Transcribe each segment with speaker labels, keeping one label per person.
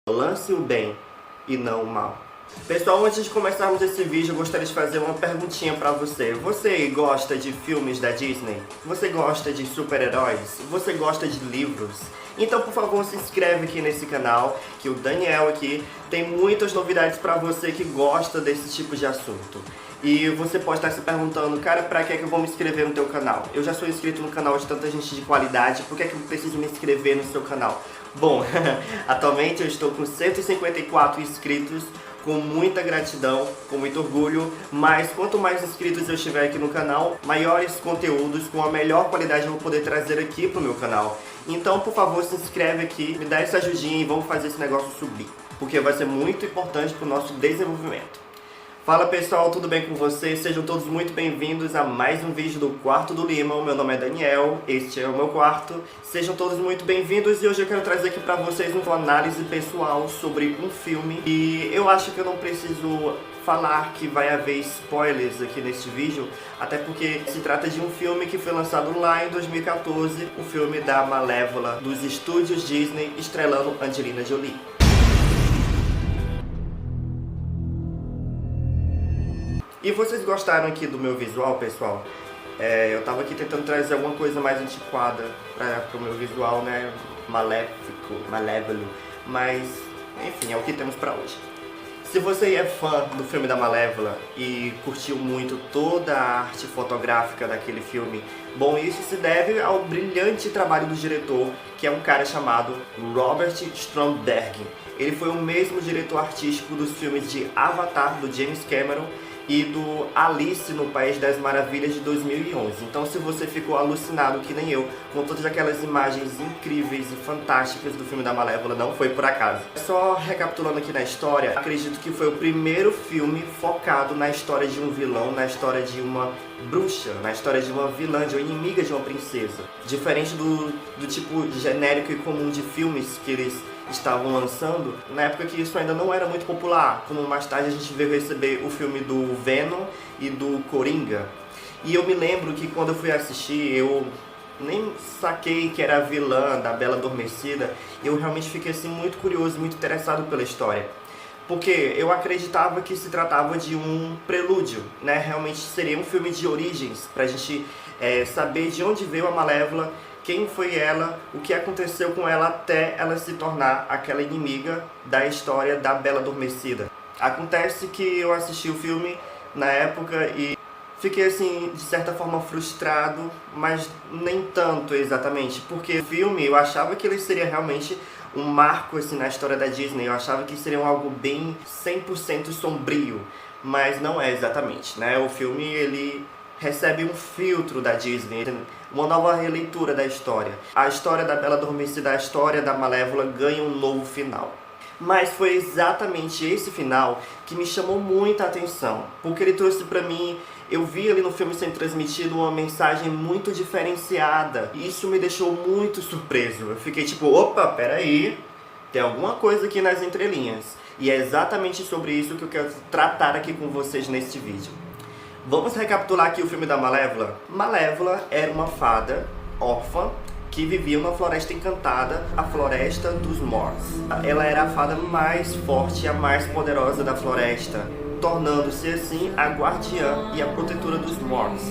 Speaker 1: Lance o bem e não o mal. Pessoal, antes de começarmos esse vídeo, eu gostaria de fazer uma perguntinha pra você. Você gosta de filmes da Disney? Você gosta de super-heróis? Você gosta de livros? Então, por favor, se inscreve aqui nesse canal, que o Daniel aqui tem muitas novidades pra você que gosta desse tipo de assunto. E você pode estar se perguntando, cara, pra que é que eu vou me inscrever no teu canal? Eu já sou inscrito no canal de tanta gente de qualidade, por que é que eu preciso me inscrever no seu canal? Bom, atualmente eu estou com 154 inscritos, com muita gratidão, com muito orgulho, mas quanto mais inscritos eu tiver aqui no canal, maiores conteúdos com a melhor qualidade eu vou poder trazer aqui pro meu canal. Então, por favor, se inscreve aqui, me dá essa ajudinha e vamos fazer esse negócio subir, porque vai ser muito importante pro nosso desenvolvimento. Fala pessoal, tudo bem com vocês? Sejam todos muito bem-vindos a mais um vídeo do Quarto do Lima. O meu nome é Daniel, este é o meu quarto. Sejam todos muito bem-vindos e hoje eu quero trazer aqui pra vocês uma análise pessoal sobre um filme. E eu acho que eu não preciso falar que vai haver spoilers aqui neste vídeo, até porque se trata de um filme que foi lançado lá em 2014, o filme da Malévola, dos estúdios Disney, estrelando Angelina Jolie. E vocês gostaram aqui do meu visual, pessoal? Eu tava aqui tentando trazer alguma coisa mais antiquada pro meu visual, né? Malévolo. Mas, enfim, é o que temos pra hoje. Se você é fã do filme da Malévola e curtiu muito toda a arte fotográfica daquele filme, bom, isso se deve ao brilhante trabalho do diretor, que é um cara chamado Robert Stromberg. Ele foi o mesmo diretor artístico dos filmes de Avatar, do James Cameron, e do Alice no País das Maravilhas de 2011. Então, se você ficou alucinado que nem eu com todas aquelas imagens incríveis e fantásticas do filme da Malévola, não foi por acaso. Só recapitulando aqui na história, acredito que foi o primeiro filme focado na história de um vilão, na história de uma bruxa, na história de uma vilã, de uma inimiga de uma princesa. Diferente do tipo genérico e comum de filmes que eles estavam lançando, na época que isso ainda não era muito popular, como mais tarde a gente veio receber o filme do Venom e do Coringa. E eu me lembro que quando eu fui assistir, eu nem saquei que era a vilã da Bela Adormecida, eu realmente fiquei assim muito curioso, muito interessado pela história. Porque eu acreditava que se tratava de um prelúdio, né? Realmente seria um filme de origens, pra gente saber de onde veio a Malévola, quem foi ela, o que aconteceu com ela até ela se tornar aquela inimiga da história da Bela Adormecida. Acontece que eu assisti o filme na época e fiquei assim, de certa forma frustrado, mas nem tanto exatamente, porque o filme eu achava que ele seria realmente um marco assim, na história da Disney, eu achava que seria algo bem 100% sombrio, mas não é exatamente, né? O filme ele recebe um filtro da Disney, uma nova releitura da história. A história da Bela Adormecida, a história da Malévola ganha um novo final. Mas foi exatamente esse final que me chamou muita atenção, porque ele trouxe pra mim, eu vi ali no filme sendo transmitido uma mensagem muito diferenciada, e isso me deixou muito surpreso. Eu fiquei tipo, opa, peraí, tem alguma coisa aqui nas entrelinhas. E é exatamente sobre isso que eu quero tratar aqui com vocês neste vídeo. Vamos recapitular aqui o filme da Malévola. Malévola era uma fada órfã que vivia numa floresta encantada, a Floresta dos Morts. Ela era a fada mais forte e a mais poderosa da floresta, tornando-se assim a guardiã e a protetora dos Morts.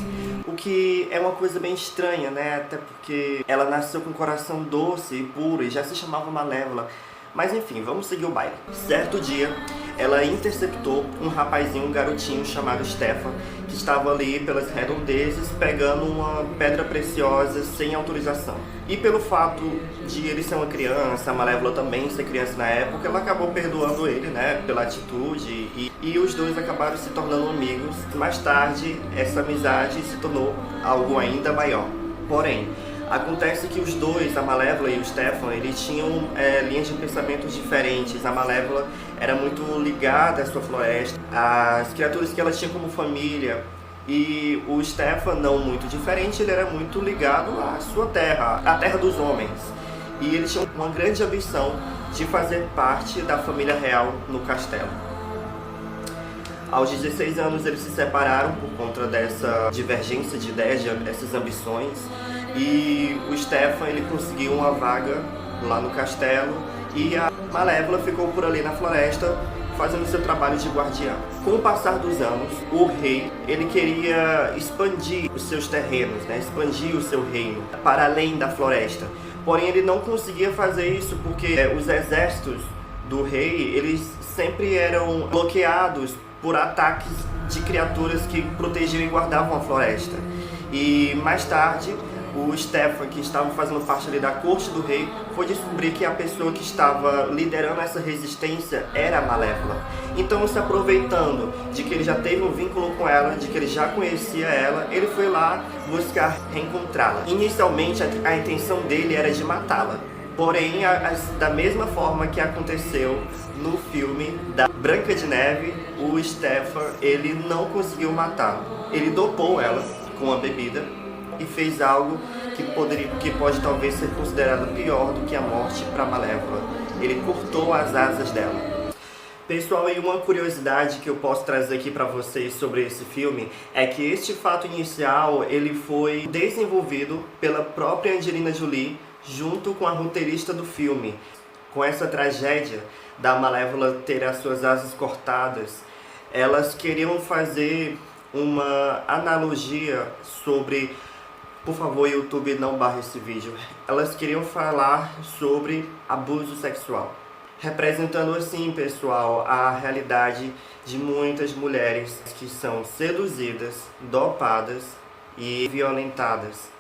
Speaker 1: O que é uma coisa bem estranha, né? Até porque ela nasceu com um coração doce e puro e já se chamava Malévola. Mas enfim, vamos seguir o baile. Certo dia, ela interceptou um rapazinho, um garotinho chamado Stefan, que estava ali pelas redondezas pegando uma pedra preciosa sem autorização. E pelo fato de ele ser uma criança, a Malévola também ser criança na época, ela acabou perdoando ele, né, pela atitude, e os dois acabaram se tornando amigos. Mais tarde, essa amizade se tornou algo ainda maior. Porém, acontece que os dois, a Malévola e o Stefan, eles tinham linhas de pensamentos diferentes. A Malévola era muito ligada à sua floresta, às criaturas que ela tinha como família. E o Stefan, não muito diferente, ele era muito ligado à sua terra, à terra dos homens. E ele tinha uma grande ambição de fazer parte da família real no castelo. Aos 16 anos eles se separaram por conta dessa divergência de ideias, dessas ambições. E o Stefan ele conseguiu uma vaga lá no castelo e a Malévola ficou por ali na floresta fazendo seu trabalho de guardiã. Com o passar dos anos, o rei ele queria expandir os seus terrenos, né? Expandir o seu reino para além da floresta. Porém, ele não conseguia fazer isso porque os exércitos do rei eles sempre eram bloqueados por ataques de criaturas que protegiam e guardavam a floresta. E mais tarde, o Stefan, que estava fazendo parte ali da corte do rei, foi descobrir que a pessoa que estava liderando essa resistência era a Malévola. Então, se aproveitando de que ele já teve um vínculo com ela, de que ele já conhecia ela, ele foi lá buscar reencontrá-la. Inicialmente, a intenção dele era de matá-la. Porém, da mesma forma que aconteceu no filme da Branca de Neve, o Stefan ele não conseguiu matá-la. Ele dopou ela com a bebida e fez algo que pode talvez ser considerado pior do que a morte para Malévola. Ele cortou as asas dela. Pessoal, e uma curiosidade que eu posso trazer aqui para vocês sobre esse filme é que este fato inicial ele foi desenvolvido pela própria Angelina Jolie junto com a roteirista do filme. Com essa tragédia da Malévola ter as suas asas cortadas, elas queriam fazer uma analogia sobre... Por favor, YouTube, não barre esse vídeo. Elas queriam falar sobre abuso sexual, representando assim, pessoal, a realidade de muitas mulheres que são seduzidas, dopadas e violentadas.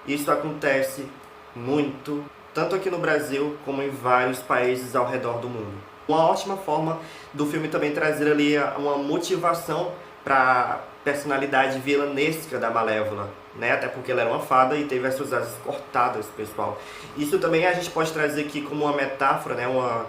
Speaker 1: Isso acontece muito, tanto aqui no Brasil como em vários países ao redor do mundo. Uma ótima forma do filme também trazer ali uma motivação para a personalidade vilanesca da Malévola, né? Até porque ela era uma fada e teve as suas asas cortadas, pessoal. Isso também a gente pode trazer aqui como uma metáfora, né? Uma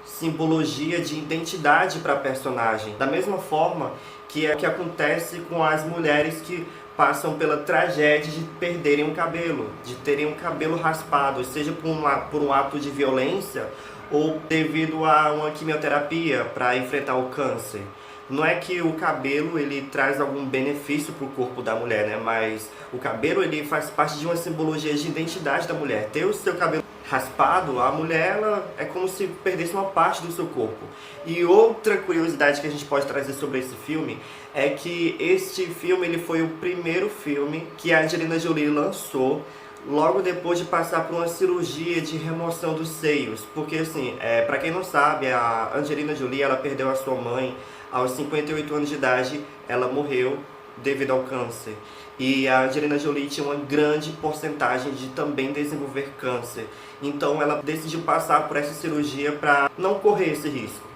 Speaker 1: simbologia de identidade para a personagem. Da mesma forma que é o que acontece com as mulheres que passam pela tragédia de perderem o cabelo, de terem um cabelo raspado, seja por um ato de violência ou devido a uma quimioterapia para enfrentar o câncer. Não é que o cabelo ele traz algum benefício para o corpo da mulher, né? Mas o cabelo ele faz parte de uma simbologia de identidade da mulher. Ter o seu cabelo raspado, a mulher ela é como se perdesse uma parte do seu corpo. E outra curiosidade que a gente pode trazer sobre esse filme é que este filme ele foi o primeiro filme que a Angelina Jolie lançou logo depois de passar por uma cirurgia de remoção dos seios. Porque assim, para quem não sabe, a Angelina Jolie ela perdeu a sua mãe aos 58 anos de idade. Ela morreu devido ao câncer. E a Angelina Jolie tinha uma grande porcentagem de também desenvolver câncer. Então ela decidiu passar por essa cirurgia para não correr esse risco.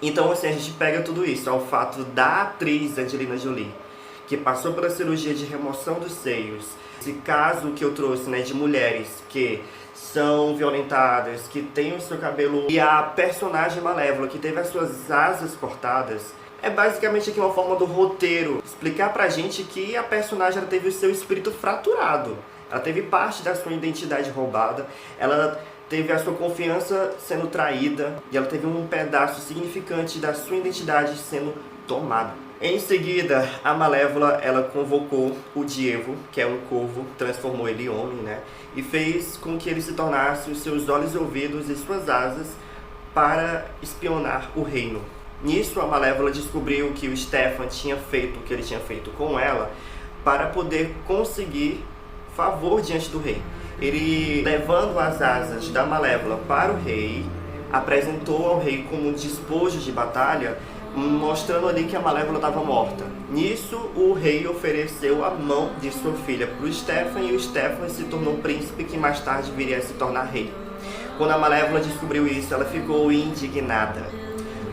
Speaker 1: Então assim, a gente pega tudo isso, ao fato da atriz Angelina Jolie, que passou pela cirurgia de remoção dos seios. Esse caso que eu trouxe, né, de mulheres que são violentadas, que têm o seu cabelo... E a personagem Malévola, que teve as suas asas cortadas, é basicamente aqui uma forma do roteiro explicar pra gente que a personagem ela teve o seu espírito fraturado. Ela teve parte da sua identidade roubada, ela teve a sua confiança sendo traída e ela teve um pedaço significante da sua identidade sendo tomado. Em seguida, a Malévola ela convocou o Diego, que é um corvo, transformou ele em homem, né? E fez com que ele se tornasse os seus olhos e ouvidos e suas asas para espionar o reino. Nisso, a Malévola descobriu que o Stefan tinha feito o que ele tinha feito com ela para poder conseguir favor diante do rei. Ele, levando as asas da Malévola para o rei, apresentou ao rei como um despojo de batalha, mostrando ali que a Malévola estava morta. Nisso, o rei ofereceu a mão de sua filha para o Stefan e o Stefan se tornou príncipe que mais tarde viria a se tornar rei. Quando a Malévola descobriu isso, ela ficou indignada.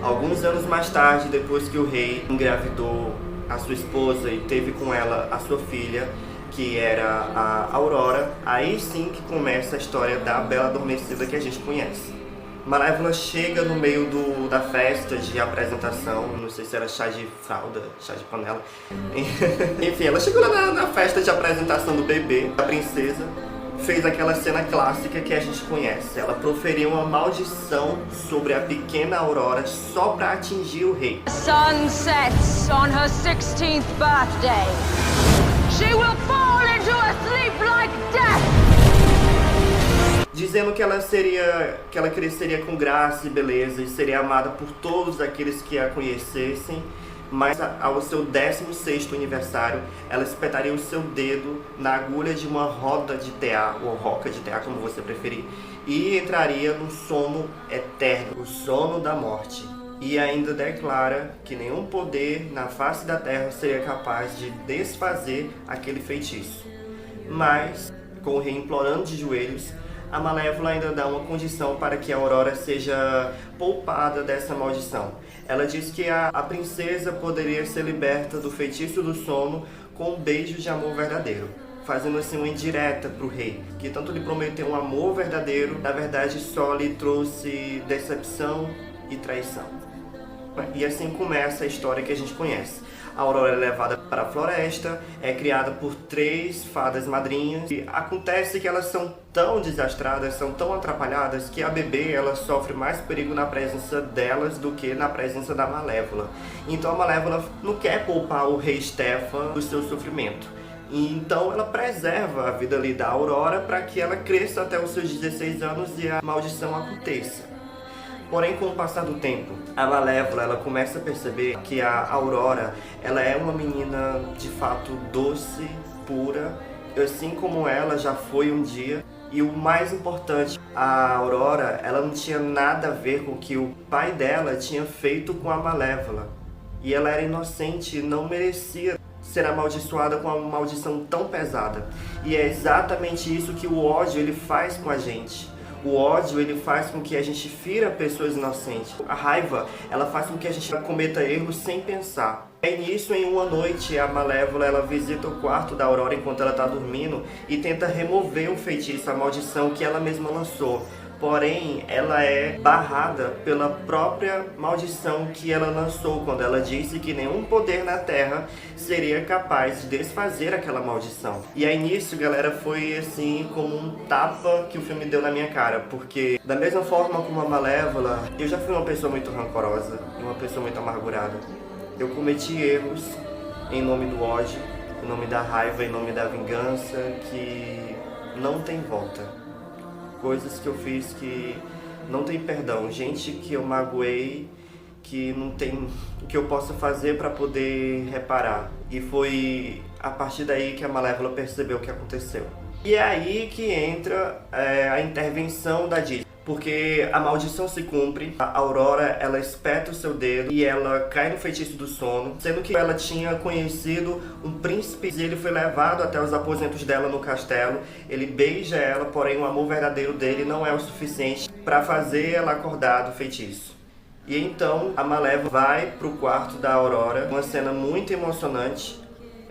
Speaker 1: Alguns anos mais tarde, depois que o rei engravidou a sua esposa e teve com ela a sua filha, que era a Aurora, aí sim que começa a história da Bela Adormecida que a gente conhece. Malévola chega no meio da festa de apresentação, não sei se era chá de fralda, chá de panela. Enfim, ela chegou lá na festa de apresentação do bebê, da princesa, fez aquela cena clássica que a gente conhece. Ela proferiu uma maldição sobre a pequena Aurora só para atingir o rei.
Speaker 2: Sun sets on her 16th birthday. She will fall into a sleep like death.
Speaker 1: dizendo que ela cresceria com graça e beleza e seria amada por todos aqueles que a conhecessem. Mas ao seu 16º aniversário, ela espetaria o seu dedo na agulha de uma roda de tear, ou roca de tear, como você preferir, e entraria no sono eterno, o sono da morte. E ainda declara que nenhum poder na face da terra seria capaz de desfazer aquele feitiço. Mas, com o rei implorando de joelhos, a Malévola ainda dá uma condição para que a Aurora seja poupada dessa maldição. Ela diz que a princesa poderia ser liberta do feitiço do sono com um beijo de amor verdadeiro, fazendo assim uma indireta para o rei, que tanto lhe prometeu um amor verdadeiro, na verdade só lhe trouxe decepção e traição. E assim começa a história que a gente conhece. A Aurora é levada para a floresta, é criada por 3 fadas madrinhas e acontece que elas são tão desastradas, são tão atrapalhadas que a bebê ela sofre mais perigo na presença delas do que na presença da Malévola. Então a Malévola não quer poupar o rei Stefan do seu sofrimento. E então ela preserva a vida ali da Aurora para que ela cresça até os seus 16 anos e a maldição aconteça. Porém, com o passar do tempo, a Malévola ela começa a perceber que a Aurora ela é uma menina de fato doce, pura, assim como ela já foi um dia. E o mais importante, a Aurora ela não tinha nada a ver com o que o pai dela tinha feito com a Malévola. E ela era inocente e não merecia ser amaldiçoada com uma maldição tão pesada. E é exatamente isso que o ódio ele faz com a gente. O ódio ele faz com que a gente fira pessoas inocentes. A raiva ela faz com que a gente cometa erros sem pensar. É nisso, em uma noite, a Malévola ela visita o quarto da Aurora enquanto ela está dormindo e tenta remover o feitiço, a maldição que ela mesma lançou. Porém, ela é barrada pela própria maldição que ela lançou quando ela disse que nenhum poder na Terra seria capaz de desfazer aquela maldição. E aí nisso, galera, foi assim como um tapa que o filme deu na minha cara, porque da mesma forma como a Malévola, eu já fui uma pessoa muito rancorosa e uma pessoa muito amargurada. Eu cometi erros em nome do ódio, em nome da raiva, em nome da vingança, que não tem volta. Coisas que eu fiz que não tem perdão, gente que eu magoei, que não tem o que eu possa fazer para poder reparar. E foi a partir daí que a Malévola percebeu o que aconteceu. E é aí que entra a intervenção da Disney. Porque a maldição se cumpre, a Aurora ela espeta o seu dedo e ela cai no feitiço do sono, sendo que ela tinha conhecido um príncipe e ele foi levado até os aposentos dela no castelo. Ele beija ela, porém o amor verdadeiro dele não é o suficiente para fazer ela acordar do feitiço. E então a Malévola vai pro quarto da Aurora, uma cena muito emocionante.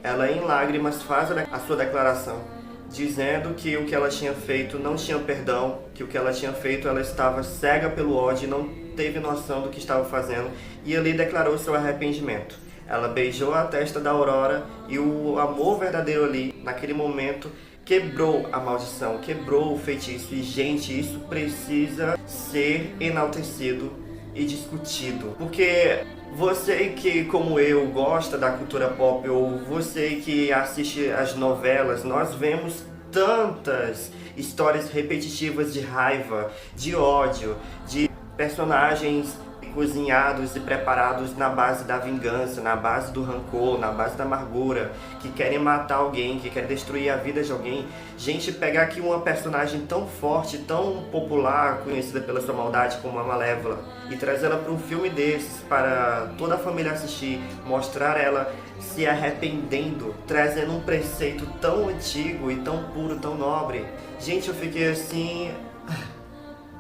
Speaker 1: Ela em lágrimas faz a sua declaração, dizendo que o que ela tinha feito não tinha perdão, que o que ela tinha feito ela estava cega pelo ódio e não teve noção do que estava fazendo, e ali declarou seu arrependimento. Ela beijou a testa da Aurora e o amor verdadeiro ali, naquele momento, quebrou a maldição, quebrou o feitiço. E gente, isso precisa ser enaltecido e discutido, porque você que, como eu, gosta da cultura pop, ou você que assiste as novelas, nós vemos tantas histórias repetitivas de raiva, de ódio, de personagens cozinhados e preparados na base da vingança, na base do rancor, na base da amargura, que querem matar alguém, que querem destruir a vida de alguém. Gente, pegar aqui uma personagem tão forte, tão popular, conhecida pela sua maldade como a Malévola, e trazer ela para um filme desses, para toda a família assistir, mostrar ela se arrependendo, trazendo um preceito tão antigo e tão puro, tão nobre. Gente, eu fiquei assim...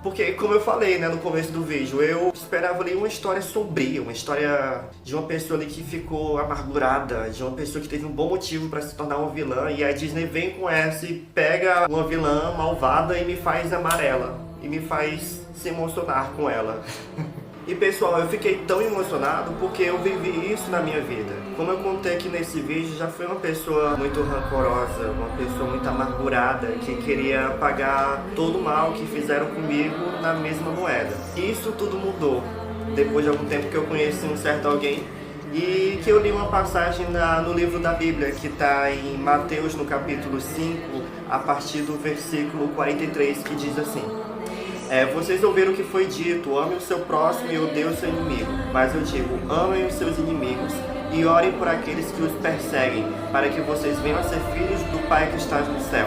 Speaker 1: Porque, como eu falei, né, no começo do vídeo, eu esperava ali uma história sombria, uma história de uma pessoa ali que ficou amargurada, de uma pessoa que teve um bom motivo para se tornar uma vilã, e a Disney vem com essa e pega uma vilã malvada e me faz amar ela, e me faz se emocionar com ela. E pessoal, eu fiquei tão emocionado porque eu vivi isso na minha vida. Como eu contei aqui nesse vídeo, já fui uma pessoa muito rancorosa, uma pessoa muito amargurada, que queria pagar todo o mal que fizeram comigo na mesma moeda. E isso tudo mudou depois de algum tempo que eu conheci um certo alguém e que eu li uma passagem no livro da Bíblia, que está em Mateus, no capítulo 5, a partir do versículo 43, que diz assim: vocês ouviram o que foi dito, ame o seu próximo e odeie o seu inimigo. Mas eu digo, amem os seus inimigos e orem por aqueles que os perseguem, para que vocês venham a ser filhos do Pai que está no céu.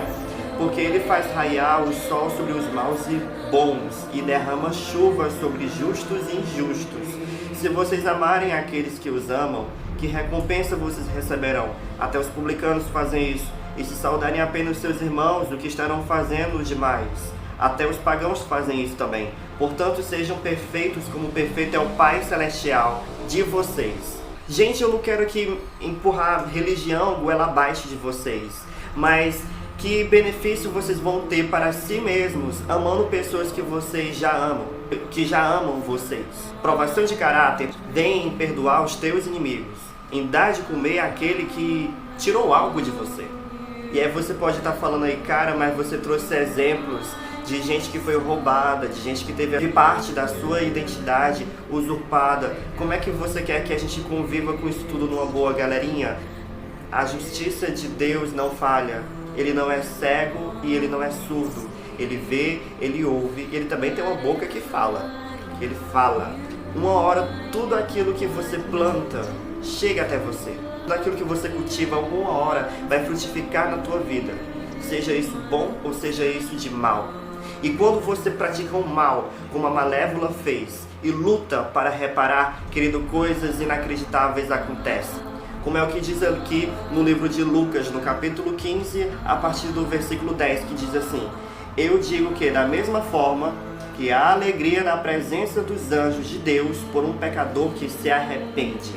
Speaker 1: Porque ele faz raiar o sol sobre os maus e bons, e derrama chuva sobre justos e injustos. Se vocês amarem aqueles que os amam, que recompensa vocês receberão? Até os publicanos fazem isso. E se saudarem apenas seus irmãos, o que estarão fazendo demais? Até os pagãos fazem isso também. Portanto, sejam perfeitos como perfeito é o Pai Celestial de vocês. Gente, eu não quero aqui empurrar religião goela abaixo de vocês, mas que benefício vocês vão ter para si mesmos, amando pessoas que vocês já amam, que já amam vocês. Provação de caráter vem em perdoar os teus inimigos, em dar de comer àquele que tirou algo de você. E aí você pode estar falando aí, cara, mas você trouxe exemplos de gente que foi roubada, de gente que teve parte da sua identidade usurpada. Como é que você quer que a gente conviva com isso tudo numa boa, galerinha? A justiça de Deus não falha. Ele não é cego e ele não é surdo. Ele vê, ele ouve e ele também tem uma boca que fala. Ele fala. Uma hora tudo aquilo que você planta chega até você. Tudo aquilo que você cultiva, uma hora vai frutificar na tua vida. Seja isso bom ou seja isso de mal. E quando você pratica o mal, como a Malévola fez, e luta para reparar, querido, coisas inacreditáveis acontecem. Como é o que diz aqui no livro de Lucas, no capítulo 15, a partir do versículo 10, que diz assim: eu digo que da mesma forma que há alegria na presença dos anjos de Deus por um pecador que se arrepende.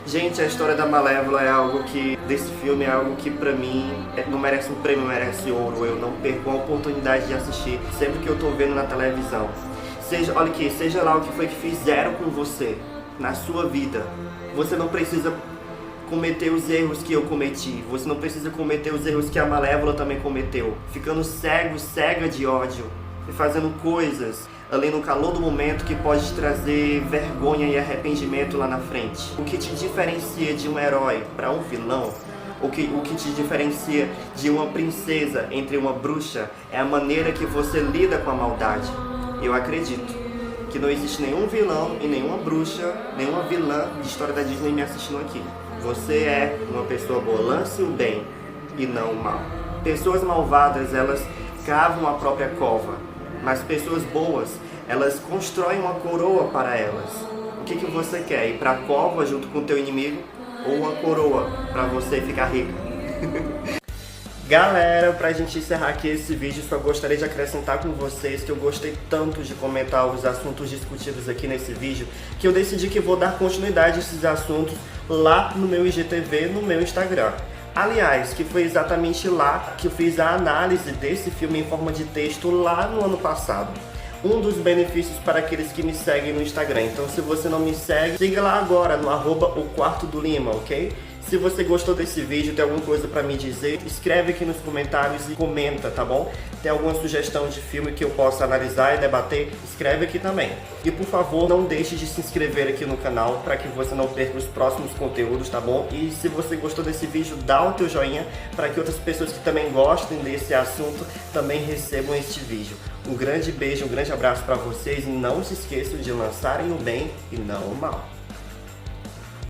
Speaker 1: Gente, a história da Malévola é algo que, desse filme, é algo que pra mim não merece um prêmio, merece ouro. Eu não perco a oportunidade de assistir sempre que eu tô vendo na televisão. Olha aqui, seja lá o que foi que fizeram com você, na sua vida, você não precisa cometer os erros que eu cometi. Você não precisa cometer os erros que a Malévola também cometeu. Ficando cega de ódio e fazendo coisas ali no calor do momento que pode te trazer vergonha e arrependimento lá na frente. O que te diferencia de um herói para um vilão, o que te diferencia de uma princesa entre uma bruxa, é a maneira que você lida com a maldade. Eu acredito que não existe nenhum vilão e nenhuma bruxa, nenhuma vilã de história da Disney me assistindo aqui. Você é uma pessoa boa, lance o bem e não o mal. Pessoas malvadas, elas cavam a própria cova, mas pessoas boas, elas constroem uma coroa para elas. O que você quer? Ir para a cova junto com o teu inimigo ou uma coroa para você ficar rico? Galera, pra gente encerrar aqui esse vídeo, só gostaria de acrescentar com vocês que eu gostei tanto de comentar os assuntos discutidos aqui nesse vídeo, que eu decidi que vou dar continuidade a esses assuntos lá no meu IGTV, no meu Instagram. Aliás, que foi exatamente lá que eu fiz a análise desse filme em forma de texto lá no ano passado. Um dos benefícios para aqueles que me seguem no Instagram. Então, se você não me segue, siga lá agora no @o_quarto_do_lima, ok? Se você gostou desse vídeo, tem alguma coisa pra me dizer, escreve aqui nos comentários e comenta, tá bom? Tem alguma sugestão de filme que eu possa analisar e debater, escreve aqui também. E por favor, não deixe de se inscrever aqui no canal para que você não perca os próximos conteúdos, tá bom? E se você gostou desse vídeo, dá o teu joinha para que outras pessoas que também gostem desse assunto também recebam este vídeo. Um grande beijo, um grande abraço para vocês e não se esqueçam de lançarem o bem e não o mal.